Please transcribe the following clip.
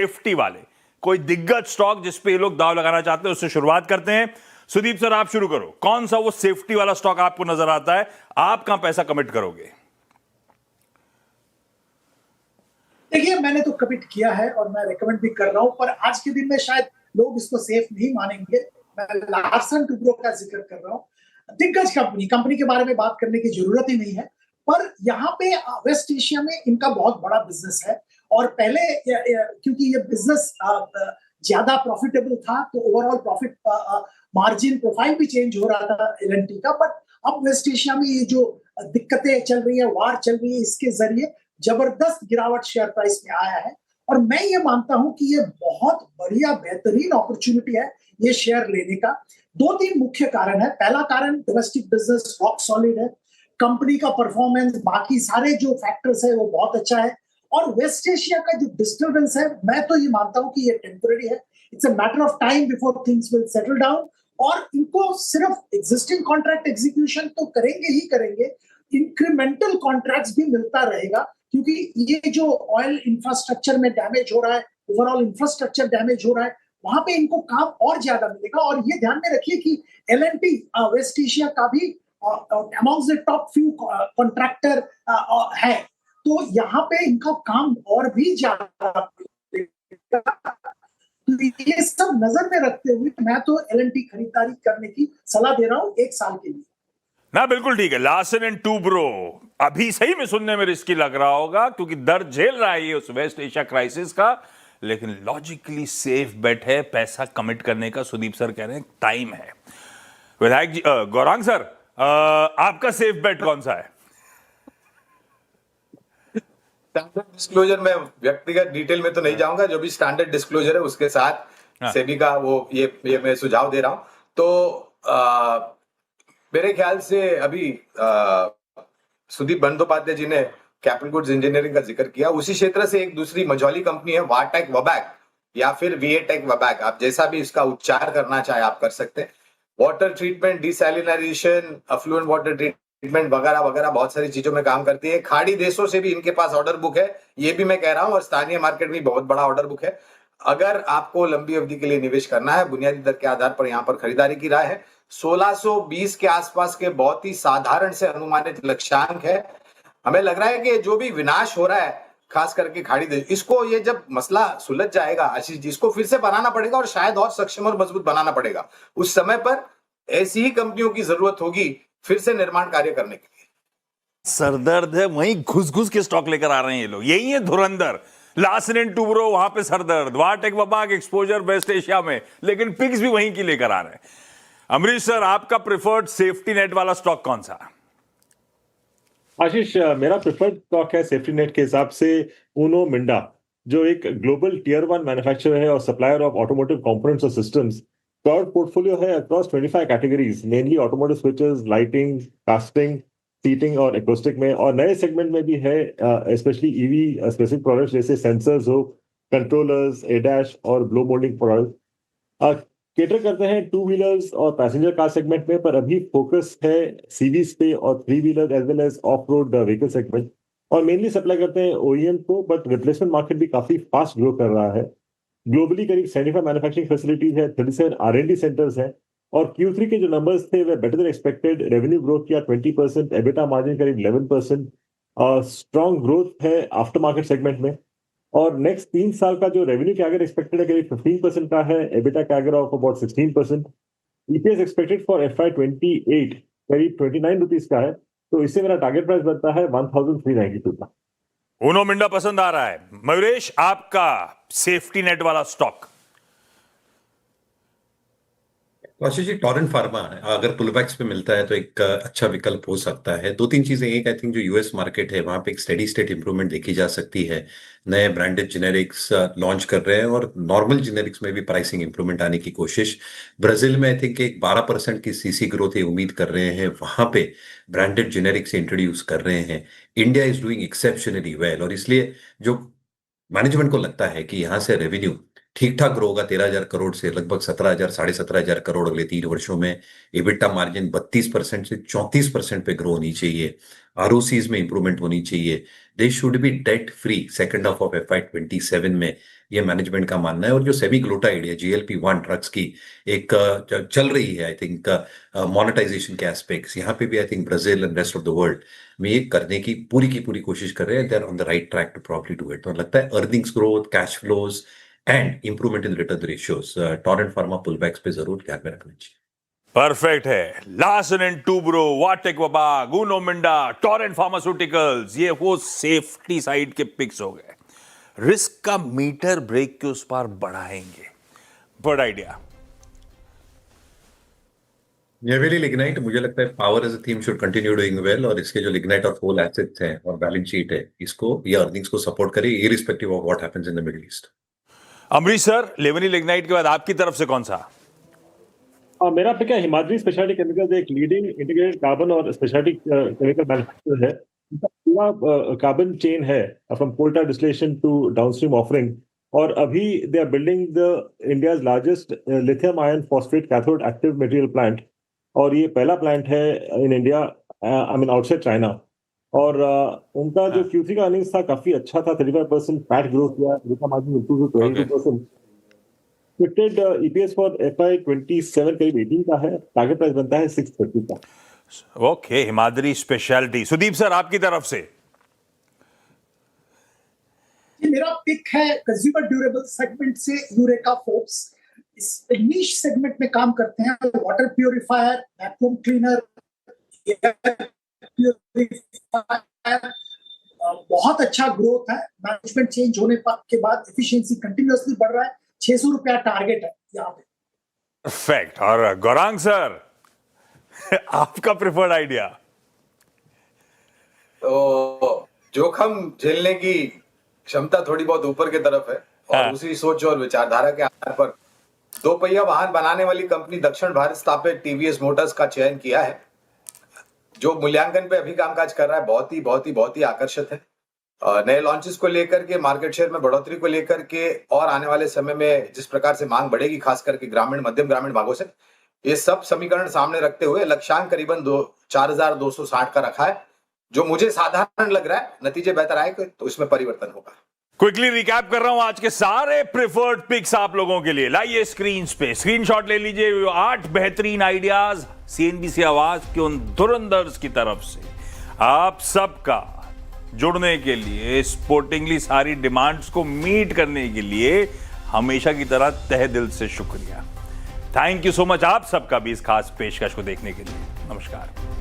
Safety वाले कोई दिग्गज स्टॉक जिस पे ये लोग दाव लगाना चाहते हैं, उससे शुरुआत करते हैं। सुदीप सर, आप शुरू करो। कौन सा वो सेफ्टी वाला स्टॉक आपको नजर आता है? आप कहां पैसा कमिट करोगे? देखिए, मैंने तो कमिट किया है और मैं रेकमेंड भी कर रहा हूं, पर आज के दिन में शायद लोग इसको सेफ नहीं मानेंगे। मैं लार्सन टुब्रो का जिक्र कर रहा हूं। दिग्गज कंपनी के बारे में बात करने की जरूरत ही नहीं है, पर यहाँ पे वेस्ट एशिया में इनका बहुत बड़ा बिजनेस है। और पहले क्योंकि ये बिजनेस ज्यादा प्रॉफिटेबल था, तो ओवरऑल प्रॉफिट मार्जिन प्रोफाइल भी चेंज हो रहा था एलएनटी का। बट अब वेस्ट एशिया में ये जो दिक्कतें चल रही है, वार चल रही है, इसके जरिए जबरदस्त गिरावट शेयर प्राइस में आया है। और मैं ये मानता हूं कि ये बहुत बढ़िया बेहतरीन अपॉर्चुनिटी है ये शेयर लेने का। 2-3 मुख्य कारण है। पहला कारण, डोमेस्टिक बिजनेस रॉक सॉलिड है, कंपनी का परफॉर्मेंस, बाकी सारे जो फैक्टर्स है वो बहुत अच्छा है। और वेस्ट एशिया का जो डिस्टर्बेंस है, मैं तो ये मानता हूं कि ये टेम्पररी है। It's a matter of time before things will settle down. और इनको सिर्फ एग्जिस्टिंग कॉन्ट्रैक्ट एग्जीक्यूशन तो करेंगे ही करेंगे, इंक्रीमेंटल कॉन्ट्रैक्ट्स भी मिलता रहेगा, क्योंकि ये जो ऑयल इंफ्रास्ट्रक्चर में डैमेज हो रहा है, ओवरऑल इंफ्रास्ट्रक्चर डैमेज हो रहा है, वहां पे इनको काम और ज्यादा मिलेगा। और ये ध्यान में रखिए कि एलएनटी वेस्ट एशिया का भी amongst the top few contractor है, तो यहाँ पे इनका काम और भी ज्यादा मिलेगा। तो ये सब नजर में रखते हुए मैं तो एलएनटी खरीदारी करने की सलाह दे रहा हूँ 1 साल के लिए। ना, बिल्कुल ठीक है। लार्सन एंड टुब्रो अभी सही में सुनने में रिस्की लग रहा होगा, क्योंकि दर्द झेल रहा है ये उस वेस्ट एशिया क्राइसिस का, लेकिन लॉजिकली सेफ बेट है पैसा कमिट करने का। सुदीप सर कह रहे हैं टाइम है। विधायक जी, गौरांग सर, आपका सेफ बेट कौन सा है? स्टैंडर्ड डिस्क्लोजर में व्यक्तिगत डिटेल में तो नहीं जाऊंगा, जो भी स्टैंडर्ड डिस्क्लोजर है उसके साथ सेबी का वो ये मैं सुझाव दे रहा हूं। तो मेरे ख्याल से अभी सुदीप बंदोपाध्याय जी ने कैपिटल गुड्स इंजीनियरिंग का जिक्र किया, उसी क्षेत्र से एक दूसरी मझौली कंपनी है वाटेक वबैक या फिर वीएटेक वबैक, आप जैसा भी इसका उच्चार करना चाहे आप कर सकते हैं। Water treatment, desalination, effluent water treatment वगैरह वगैरह बहुत सारी चीजों में काम करती है। खाड़ी देशों से भी इनके पास ऑर्डर बुक है, ये भी मैं कह रहा हूं, और स्थानीय मार्केट में बहुत बड़ा ऑर्डर बुक है। अगर आपको लंबी अवधि के लिए निवेश करना है, बुनियादी दर के आधार पर यहाँ पर खरीदारी की राय है। 1620 के आसपास के बहुत ही साधारण से अनुमानित लक्ष्यांक है। हमें लग रहा है कि जो भी विनाश हो रहा है, खास करके खाड़ी देश, इसको ये जब मसला सुलझ जाएगा आशीष जी, इसको फिर से बनाना पड़ेगा और शायद और सक्षम और मजबूत बनाना पड़ेगा। उस समय पर ऐसी ही कंपनियों की जरूरत होगी फिर से निर्माण कार्य करने के लिए। सरदर्द है, वहीं घुस घुस के स्टॉक लेकर आ रहे हैं ये लोग। यही है धुरंधर। लार्सन एंड टुब्रो वहां पे सरदर्द, वाटेक वबैक एक्सपोजर वेस्ट एशिया में, लेकिन पिग्स भी वहीं की लेकर आ रहे हैं। अमरीश सर, आपका प्रिफर्ड सेफ्टी नेट वाला स्टॉक कौन सा? आशीष, मेरा प्रिफर्ड स्टॉक है सेफ्टी नेट के हिसाब से उनो मिंडा, जो एक ग्लोबल टियर 1 मैन्युफैक्चरर है और सप्लायर ऑफ ऑटोमोटिव कंपोनेंट्स और सिस्टम्स। ब्रॉड पोर्टफोलियो है across 25 categories, mainly automotive switches, lighting, casting, seating और एक्रोस्टिक में, और नए सेगमेंट में भी है, स्पेशली ईवी स्पेसिफिक प्रोडक्ट्स जैसे सेंसर्स हो, कंट्रोलर्स, एडैश और ब्लो मोल्डिंग प्रोडक्ट्स। केटर करते हैं 2 व्हीलर्स और पैसेंजर कार सेगमेंट में, पर अभी फोकस है सीवीज पे और 3 wheeler as well as off road vehicle segment, और मेनली सप्लाई करते हैं ओईएम को, बट रिप्लेसमेंट मार्केट भी काफी फास्ट ग्रो कर रहा है। ग्लोबली करीब 75 मैन्युफैक्चरिंग फैसिलिटीज है, 37 R&D सेंटर्स हैं, और Q3 के जो नंबर्स थे way better than expected. Revenue growth किया 20%, एबिटा मार्जिन करीब 11%, और स्ट्रॉन्ग ग्रोथ है आफ्टर मार्केट सेगमेंट में। और नेक्स्ट 3 साल का जो रेवेन्यू कैगर एक्सपेक्टेड है करीब 15% का है, EBITDA CAGR of about 16%। EPS expected for FY28 करीब 29 रुपीज का है, तो इससे मेरा टारगेट प्राइस बनता है 1392 का। उनो मिंडा पसंद आ रहा है। मयूरेश, आपका सेफ्टी नेट वाला stock? Ashish ji, torrent pharma अगर पुलबैक्स पे मिलता है तो एक अच्छा विकल्प हो सकता है। 2-3 चीजें, एक आई थिंक जो यूएस मार्केट है वहां पे एक स्टेडी स्टेट इंप्रूवमेंट देखी जा सकती है। नए ब्रांडेड जेनेरिक्स लॉन्च कर रहे हैं और नॉर्मल जेनेरिक्स में भी प्राइसिंग इंप्रूवमेंट आने की कोशिश। ब्राजील में आई थिंक एक 12% की सीसी ग्रोथ ये उम्मीद कर रहे हैं, वहां पे ब्रांडेड जेनेरिक्स इंट्रोड्यूस कर रहे हैं। India is doing exceptionally well, और इसलिए जो मैनेजमेंट को लगता है कि यहाँ से रेवेन्यू ठीक ठाक ग्रो होगा 13,000 करोड़ से लगभग 17,000 17,500 करोड़ अगले 3 वर्षों में। एबिटा मार्जिन 32% से 34% पे ग्रो होनी चाहिए। आरओसीज में इंप्रूवमेंट होनी चाहिए। They should be debt free second half of FY27 में। ये मैनेजमेंट का मानना है। और जो सेमीग्लोटाइड या GLP-1 ड्रग्स की एक चल रही है, आई थिंक मोनेटाइजेशन के एस्पेक्ट्स, यहाँ पे भी I think Brazil and rest of the world में ये करने की पूरी कोशिश कर रहे हैं। They are on the right track to probably do it. तो लगता है earnings growth, cash flows and improvement in return ratios Torrent Pharma pullbacks पे जरूर ध्यान में रखना चाहिए। परफेक्ट है। लार्सन एंड टूब्रो, वाटेक वबाग, उनो मिंडा, टोरेंट फार्मास्यूटिकल्स, ये वो सेफ्टी साइड के पिक्स हो गए। रिस्क का मीटर ब्रेक के उस पार बढ़ाएंगे। बड़ा आइडिया। हेवीली लिग्नाइट, मुझे लगता है power as a theme should continue doing well, और इसके जो लिग्नाइट और कोल एसेट्स हैं और बैलेंस शीट है, इसको ये अर्निंग्स को सपोर्ट करे irrespective of what happens in the Middle East. Amrish sir, लेवनी लिग्नाइट के बाद आपकी तरफ से कौन सा? मेरा पिक है हिमाद्री स्पेशलिटी केमिकल्स, एक लीडिंग इंटीग्रेटेड कार्बन और स्पेशलिटी केमिकल मैन्युफैक्चरर है। इनका पूरा कार्बन चेन है, from coal tar distillation to downstream offering. और अभी they are building the India's largest lithium ion phosphate cathode active material plant, और ये पहला प्लांट है in India, I mean outside China. और उनका जो Q3 का अर्निंग्स था काफी अच्छा था, 35% पैट ग्रोथ किया, EBITDA margin improve to 22%। Expected EPS for FY27 करीब 18 का है, टारगेट प्राइस बनता है 630 का। Okay, Himadri speciality. Sudeep sir, आपकी तरफ से? मेरा पिक है कंज्यूमर ड्यूरेबल सेगमेंट से यूरेका फोर्ब्स। इस नीश सेगमेंट में काम करते हैं, water purifier, vacuum cleaner, air purifier. बहुत अच्छा ग्रोथ है। मैनेजमेंट चेंज होने के बाद एफिशिएंसी कंटिन्यूअसली बढ़ रहा है। 600 रुपया टारगेट है यहाँ पे। परफेक्ट। और गौरांग सर, आपका प्रिफर्ड आइडिया? तो जोखिम झेलने की क्षमता थोड़ी बहुत ऊपर की तरफ है, और उसी सोच और विचारधारा के आधार पर दो पहिया वाहन बनाने वाली कंपनी दक्षिण भारत स्थापित TVS मोटर्स का चयन किया है। जो मूल्यांकन पे अभी कामकाज कर रहा है बहुत ही आकर्षित है। नए लॉन्चेस को लेकर के, मार्केट शेयर में बढ़ोतरी को लेकर के, और आने वाले समय में जिस प्रकार से मांग बढ़ेगी खास करके ग्रामीण, मध्यम ग्रामीण भागों से, ये सब समीकरण सामने रखते हुए लक्ष्यांक करीबन 4260 का रखा है, जो मुझे साधारण लग रहा है। नतीजे बेहतर आए तो इसमें परिवर्तन होगा। क्विकली रिकैप कर रहा हूं आज के सारे प्रिफर्ड पिक्स आप लोगों के लिए। लाइए स्क्रीन पे, स्क्रीनशॉट ले लीजिए। 8 बेहतरीन आइडियाज CNBC आवाज के उन धुरंधर्स की तरफ से आप सबका जुड़ने के लिए, स्पोर्टिंगली सारी डिमांड्स को मीट करने के लिए हमेशा की तरह तहे दिल से शुक्रिया। थैंक यू सो मच आप सबका भी इस खास पेशकश को देखने के लिए। नमस्कार।